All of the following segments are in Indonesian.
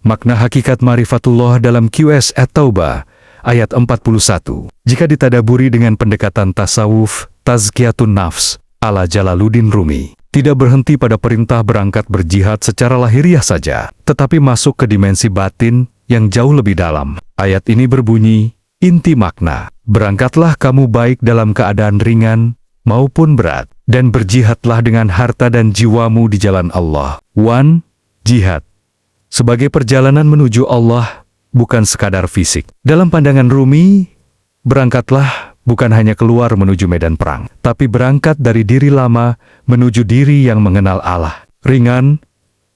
Makna hakikat Ma'rifatullah dalam QS At-Taubah, ayat 41. Jika ditadaburi dengan pendekatan tasawuf, Tazkiyatun Nafs, ala Jalaluddin Rumi, tidak berhenti pada perintah berangkat berjihad secara lahiriah saja, tetapi masuk ke dimensi batin yang jauh lebih dalam. Ayat ini berbunyi, inti makna, berangkatlah kamu baik dalam keadaan ringan maupun berat, dan berjihadlah dengan harta dan jiwamu di jalan Allah. 1. Jihad sebagai perjalanan menuju Allah, bukan sekadar fisik. Dalam pandangan Rumi, berangkatlah bukan hanya keluar menuju medan perang, tapi berangkat dari diri lama menuju diri yang mengenal Allah. Ringan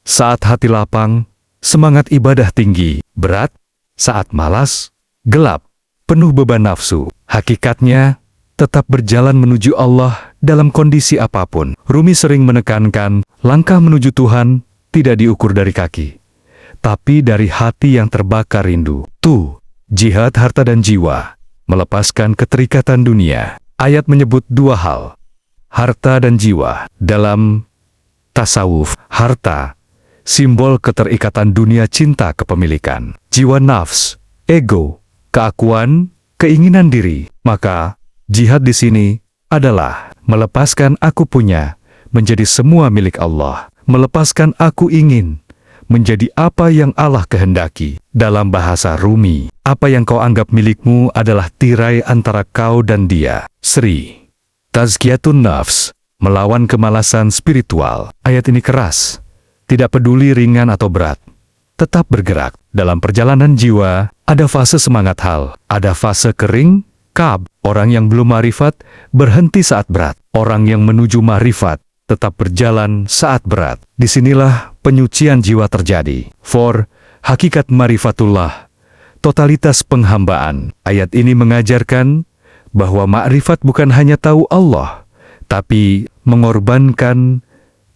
saat hati lapang, semangat ibadah tinggi. Berat saat malas, gelap, penuh beban nafsu. Hakikatnya, tetap berjalan menuju Allah dalam kondisi apapun. Rumi sering menekankan, langkah menuju Tuhan tidak diukur dari kaki, tapi dari hati yang terbakar rindu. Jihad harta dan jiwa, melepaskan keterikatan dunia. Ayat menyebut dua hal, harta dan jiwa. Dalam tasawuf, harta, simbol keterikatan dunia, cinta kepemilikan. Jiwa nafs, ego, keakuan, keinginan diri. Maka, jihad di sini adalah melepaskan aku punya, menjadi semua milik Allah. Melepaskan aku ingin, menjadi apa yang Allah kehendaki. Dalam bahasa Rumi, apa yang kau anggap milikmu adalah tirai antara kau dan dia. Sri. Tazkiyatun Nafs, melawan kemalasan spiritual. Ayat ini keras. Tidak peduli ringan atau berat, tetap bergerak. Dalam perjalanan jiwa, ada fase semangat hal, ada fase kering, kab. Orang yang belum ma'rifat, berhenti saat berat. Orang yang menuju ma'rifat, tetap berjalan saat berat. Disinilah penyucian jiwa terjadi. 4. Hakikat Ma'rifatullah, totalitas penghambaan. Ayat ini mengajarkan bahwa ma'rifat bukan hanya tahu Allah, tapi mengorbankan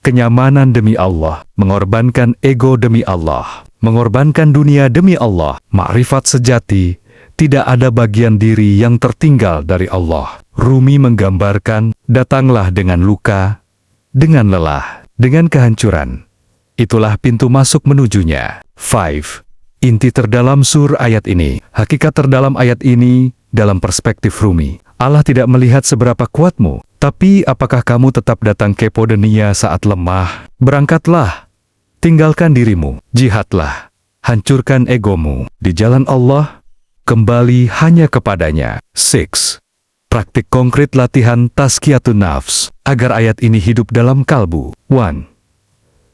kenyamanan demi Allah, mengorbankan ego demi Allah, mengorbankan dunia demi Allah. Ma'rifat sejati, tidak ada bagian diri yang tertinggal dari Allah. Rumi menggambarkan, datanglah dengan luka, dengan lelah, dengan kehancuran. Itulah pintu masuk menujunya. 5. Inti terdalam sur ayat ini. Hakikat terdalam ayat ini, dalam perspektif Rumi, Allah tidak melihat seberapa kuatmu, tapi apakah kamu tetap datang ke podenia saat lemah. Berangkatlah, tinggalkan dirimu, jihadlah, hancurkan egomu. Di jalan Allah, kembali hanya kepadanya. 6. Praktik konkret latihan Tazkiyatun Nafs, agar ayat ini hidup dalam kalbu. 1.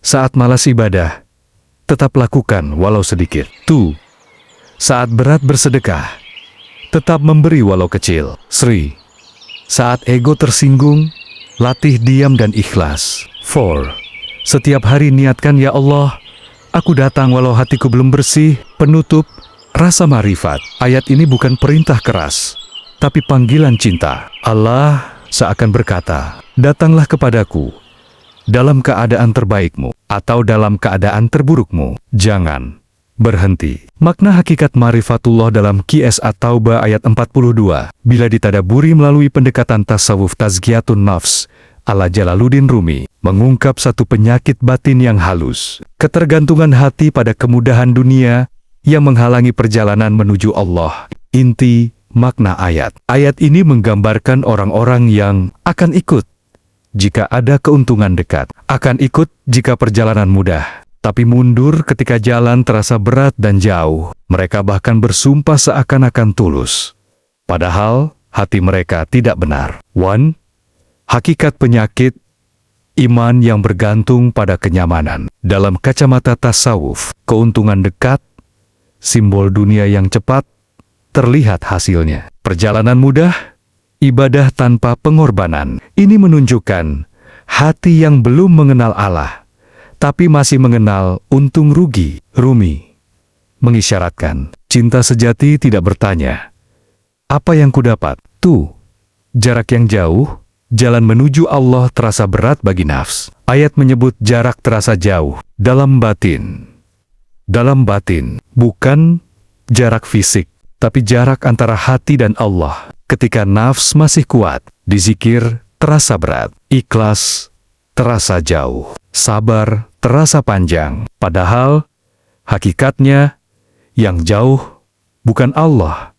Saat malas ibadah, tetap lakukan walau sedikit. 2. Saat berat bersedekah, tetap memberi walau kecil. 3. Saat ego tersinggung, latih diam dan ikhlas. 4. Setiap hari niatkan, ya Allah, aku datang walau hatiku belum bersih. Penutup, rasa ma'rifat. Ayat ini bukan perintah keras, tapi panggilan cinta. Allah seakan berkata, datanglah kepadaku dalam keadaan terbaikmu atau dalam keadaan terburukmu. Jangan berhenti. Makna hakikat Ma'rifatullah dalam QS At-Taubah ayat 42, bila ditadaburi melalui pendekatan tasawuf Tazkiyatun Nafs, ala Jalaluddin Rumi, mengungkap satu penyakit batin yang halus, ketergantungan hati pada kemudahan dunia yang menghalangi perjalanan menuju Allah. Inti makna ayat. Ayat ini menggambarkan orang-orang yang akan ikut jika ada keuntungan dekat, akan ikut jika perjalanan mudah, tapi mundur ketika jalan terasa berat dan jauh. Mereka bahkan bersumpah seakan-akan tulus, padahal hati mereka tidak benar. 1. Hakikat penyakit iman yang bergantung pada kenyamanan. Dalam kacamata tasawuf, keuntungan dekat, simbol dunia yang cepat, terlihat hasilnya. Perjalanan mudah, ibadah tanpa pengorbanan. Ini menunjukkan hati yang belum mengenal Allah, tapi masih mengenal untung rugi. Rumi mengisyaratkan, cinta sejati tidak bertanya, apa yang kudapat? Jarak yang jauh, jalan menuju Allah terasa berat bagi nafs. Ayat menyebut jarak terasa jauh dalam batin. Dalam batin, bukan jarak fisik, tapi jarak antara hati dan Allah. Ketika nafs masih kuat, dizikir terasa berat, ikhlas terasa jauh, sabar terasa panjang. Padahal Hakikatnya, yang jauh bukan Allah,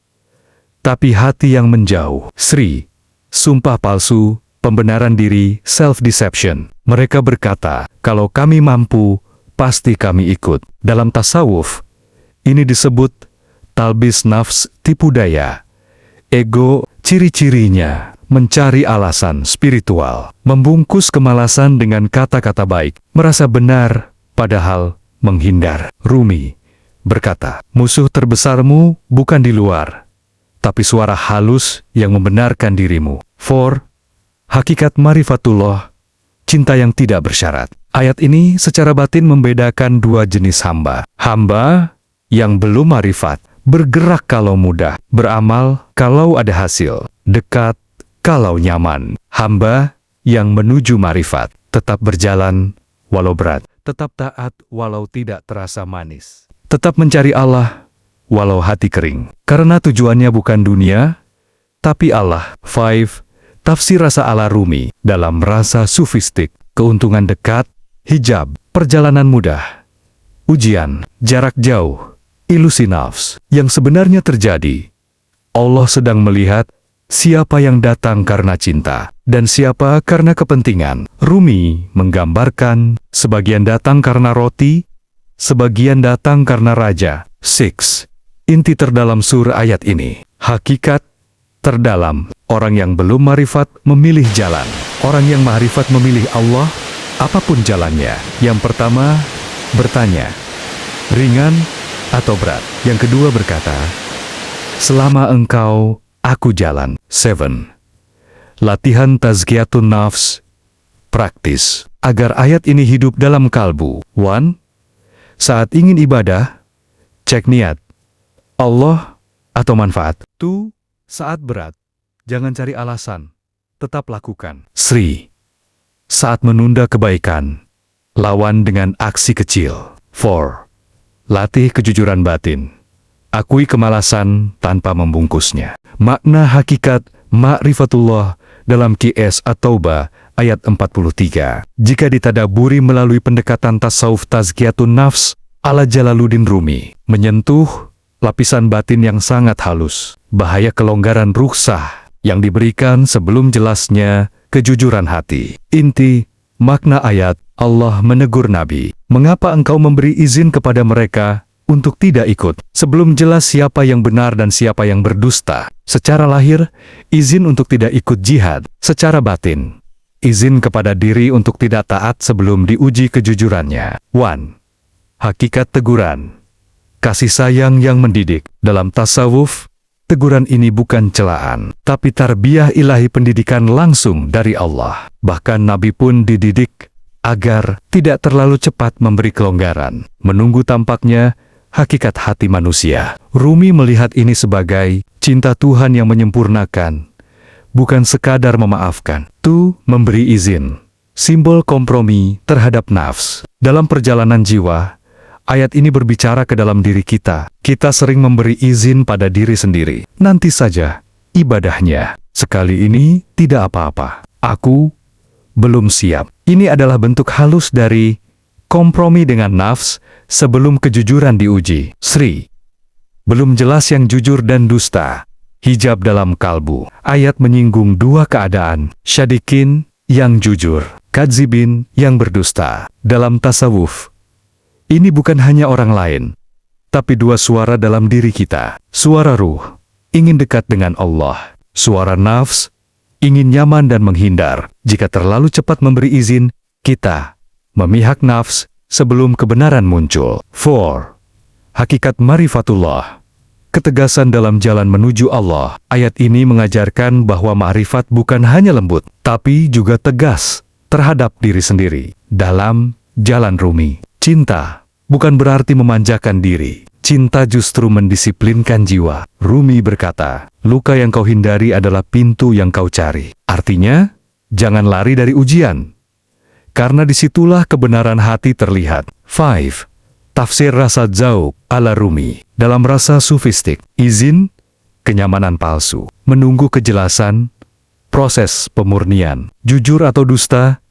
tapi hati yang menjauh. Sri, sumpah palsu, pembenaran diri, self-deception. Mereka berkata, kalau kami mampu, pasti kami ikut. Dalam tasawuf, ini disebut talbis nafs, tipu daya. Ego, ciri-cirinya mencari alasan spiritual, membungkus kemalasan dengan kata-kata baik, merasa benar, padahal menghindar. Rumi berkata, musuh terbesarmu bukan di luar, tapi suara halus yang membenarkan dirimu. 4. Hakikat marifatullah, cinta yang tidak bersyarat. Ayat ini secara batin membedakan dua jenis hamba. Hamba yang belum marifat, bergerak kalau mudah, beramal kalau ada hasil, dekat kalau nyaman. Hamba yang menuju marifat, tetap berjalan walau berat, tetap taat walau tidak terasa manis, tetap mencari Allah walau hati kering, karena tujuannya bukan dunia, tapi Allah. 5. Tafsir rasa ala Rumi dalam rasa sufistik, keuntungan dekat, hijab, perjalanan mudah, ujian, jarak jauh, ilusi nafs. Yang sebenarnya terjadi, Allah sedang melihat siapa yang datang karena cinta dan siapa karena kepentingan. Rumi menggambarkan sebagian datang karena roti, sebagian datang karena raja. 6. Inti terdalam surah ayat ini, hakikat terdalam, orang yang belum marifat memilih jalan, orang yang marifat memilih Allah, apapun jalannya. Yang pertama bertanya, ringan atau berat? Yang kedua berkata, selama engkau, aku jalan. 7. Latihan tazkiyatun nafs, praktis, agar ayat ini hidup dalam kalbu. 1. Saat ingin ibadah, cek niat, Allah atau manfaat. 2. Saat berat, jangan cari alasan, tetap lakukan. 3. Saat menunda kebaikan, lawan dengan aksi kecil. 4. Latih kejujuran batin, akui kemalasan tanpa membungkusnya. Makna hakikat ma'rifatullah dalam QS At-Taubah ayat 43. Jika ditadaburi melalui pendekatan tasawuf tazkiyatun nafs ala Jalaluddin Rumi, menyentuh lapisan batin yang sangat halus, bahaya kelonggaran rukhsah yang diberikan sebelum jelasnya kejujuran hati. Inti makna ayat, Allah menegur Nabi, mengapa engkau memberi izin kepada mereka untuk tidak ikut, sebelum jelas siapa yang benar dan siapa yang berdusta. Secara lahir, izin untuk tidak ikut jihad. Secara batin, izin kepada diri untuk tidak taat sebelum diuji kejujurannya. 1. Hakikat teguran, kasih sayang yang mendidik. Dalam tasawuf, teguran ini bukan celaan, tapi tarbiyah ilahi, pendidikan langsung dari Allah. Bahkan Nabi pun dididik agar tidak terlalu cepat memberi kelonggaran, menunggu tampaknya hakikat hati manusia. Rumi melihat ini sebagai cinta Tuhan yang menyempurnakan, bukan sekadar memaafkan. 2. Memberi izin, simbol kompromi terhadap nafs. Dalam perjalanan jiwa, ayat ini berbicara ke dalam diri kita. Kita sering memberi izin pada diri sendiri. Nanti saja ibadahnya. Sekali ini tidak apa-apa. Aku belum siap. Ini adalah bentuk halus dari kompromi dengan nafs sebelum kejujuran diuji. Sri, belum jelas yang jujur dan dusta. Hijab dalam kalbu. Ayat menyinggung dua keadaan. Syadikin yang jujur, kadzibin yang berdusta. Dalam tasawuf, ini bukan hanya orang lain, tapi dua suara dalam diri kita. Suara ruh, ingin dekat dengan Allah. Suara nafs, ingin nyaman dan menghindar. Jika terlalu cepat memberi izin, kita memihak nafs sebelum kebenaran muncul. 4. Hakikat marifatullah, ketegasan dalam jalan menuju Allah. Ayat ini mengajarkan bahwa ma'rifat bukan hanya lembut, tapi juga tegas terhadap diri sendiri. Dalam jalan Rumi, cinta bukan berarti memanjakan diri. Cinta justru mendisiplinkan jiwa. Rumi berkata, luka yang kau hindari adalah pintu yang kau cari. Artinya, jangan lari dari ujian, karena disitulah kebenaran hati terlihat. 5. Tafsir rasa zauq ala Rumi. Dalam rasa sufistik, izin, kenyamanan palsu, menunggu kejelasan, proses pemurnian, jujur atau dusta,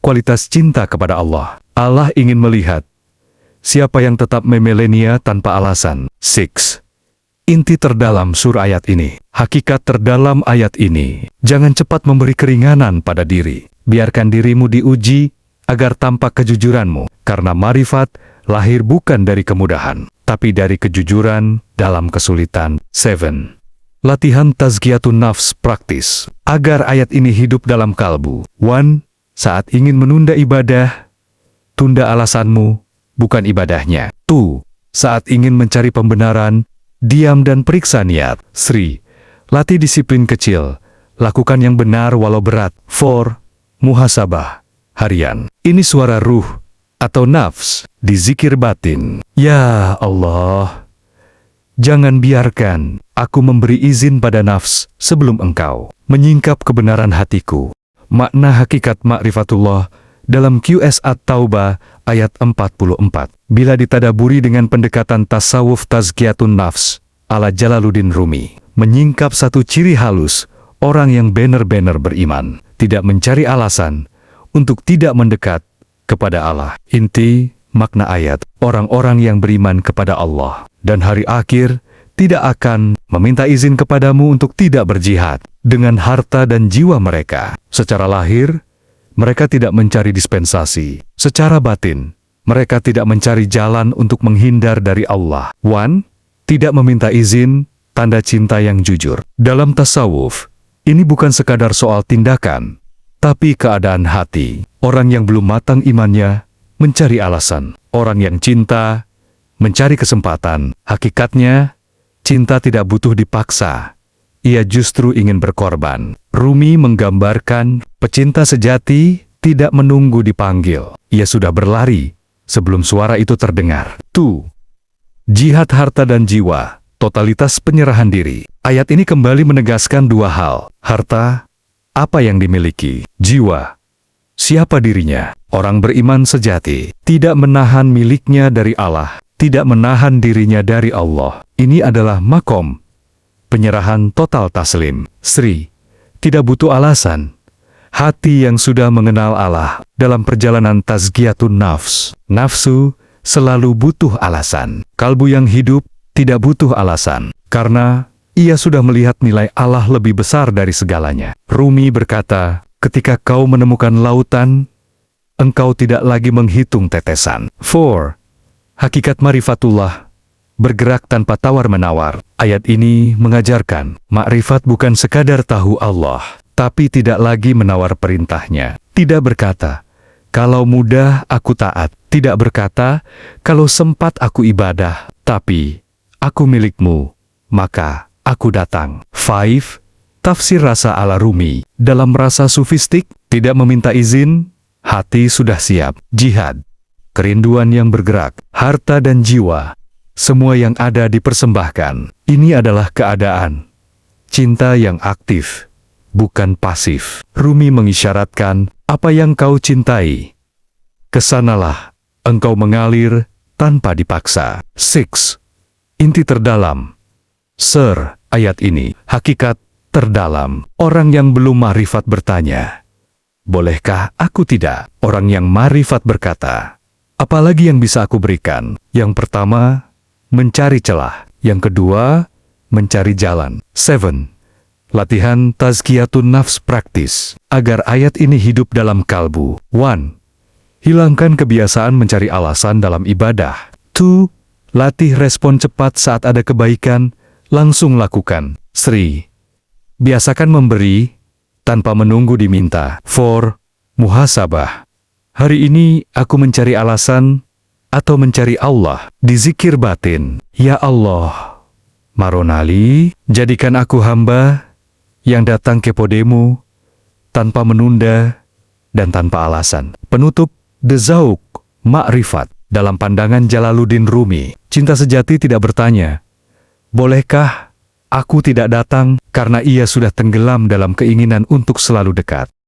kualitas cinta kepada Allah. Allah ingin melihat siapa yang tetap memelenia tanpa alasan. 6. Inti terdalam surah ayat ini. Hakikat terdalam ayat ini. Jangan cepat memberi keringanan pada diri. Biarkan dirimu diuji agar tampak kejujuranmu. Karena marifat lahir bukan dari kemudahan, tapi dari kejujuran dalam kesulitan. 7. Latihan tazkiyatun nafs praktis. Agar ayat ini hidup dalam kalbu. 1. Saat ingin menunda ibadah, tunda alasanmu, bukan ibadahnya. 2. Saat ingin mencari pembenaran, diam dan periksa niat. 3. Latih disiplin kecil. Lakukan yang benar walau berat. 4. Muhasabah harian. Ini suara ruh atau nafs di zikir batin. Ya Allah, jangan biarkan aku memberi izin pada nafs sebelum Engkau menyingkap kebenaran hatiku. Makna hakikat ma'rifatullah dalam QS At-Taubah ayat 44. Bila ditadaburi dengan pendekatan tasawuf tazkiyatun nafs ala Jalaluddin Rumi, menyingkap satu ciri halus orang yang benar-benar beriman, tidak mencari alasan untuk tidak mendekat kepada Allah. Inti makna ayat, orang-orang yang beriman kepada Allah dan hari akhir tidak akan meminta izin kepadamu untuk tidak berjihad dengan harta dan jiwa mereka. Secara lahir, mereka tidak mencari dispensasi. Secara batin, mereka tidak mencari jalan untuk menghindar dari Allah. 1. Tidak meminta izin, tanda cinta yang jujur. Dalam tasawuf, ini bukan sekadar soal tindakan, tapi keadaan hati. Orang yang belum matang imannya mencari alasan. Orang yang cinta mencari kesempatan. Hakikatnya, cinta tidak butuh dipaksa. Ia justru ingin berkorban. Rumi menggambarkan pecinta sejati tidak menunggu dipanggil. Ia sudah berlari sebelum suara itu terdengar. 2. Jihad harta dan jiwa, totalitas penyerahan diri. Ayat ini kembali menegaskan dua hal. Harta, apa yang dimiliki. Jiwa, siapa dirinya. Orang beriman sejati tidak menahan miliknya dari Allah, tidak menahan dirinya dari Allah. Ini adalah makom penyerahan total taslim. Sri, tidak butuh alasan. Hati yang sudah mengenal Allah dalam perjalanan tazkiyatun nafs. Nafsu selalu butuh alasan. Kalbu yang hidup tidak butuh alasan, karena ia sudah melihat nilai Allah lebih besar dari segalanya. Rumi berkata, ketika kau menemukan lautan, engkau tidak lagi menghitung tetesan. 4. Hakikat marifatullah, bergerak tanpa tawar-menawar. Ayat ini mengajarkan, makrifat bukan sekadar tahu Allah, tapi tidak lagi menawar perintahnya. Tidak berkata, kalau mudah aku taat. Tidak berkata, kalau sempat aku ibadah, tapi aku milikmu, maka aku datang. 5. Tafsir rasa ala Rumi. Dalam rasa sufistik, tidak meminta izin, hati sudah siap. Jihad, kerinduan yang bergerak, harta dan jiwa, semua yang ada dipersembahkan. Ini adalah keadaan cinta yang aktif, bukan pasif. Rumi mengisyaratkan, apa yang kau cintai, kesanalah engkau mengalir tanpa dipaksa. 6. Inti terdalam ayat ini, hakikat terdalam. Orang yang belum ma'rifat bertanya, bolehkah aku tidak? Orang yang ma'rifat berkata, apalagi yang bisa aku berikan? Yang pertama, mencari celah. Yang kedua, mencari jalan. 7. Latihan tazkiyatun nafs praktis, agar ayat ini hidup dalam kalbu. 1. Hilangkan kebiasaan mencari alasan dalam ibadah. 2. Latih respon cepat saat ada kebaikan, langsung lakukan. 3. Biasakan memberi tanpa menunggu diminta. 4. Muhasabah. Hari ini aku mencari alasan atau mencari Allah di zikir batin. Ya Allah, Maronali, jadikan aku hamba yang datang kepadamu tanpa menunda dan tanpa alasan. Penutup, Dezauk, makrifat. Dalam pandangan Jalaluddin Rumi, cinta sejati tidak bertanya, bolehkah aku tidak datang, karena ia sudah tenggelam dalam keinginan untuk selalu dekat.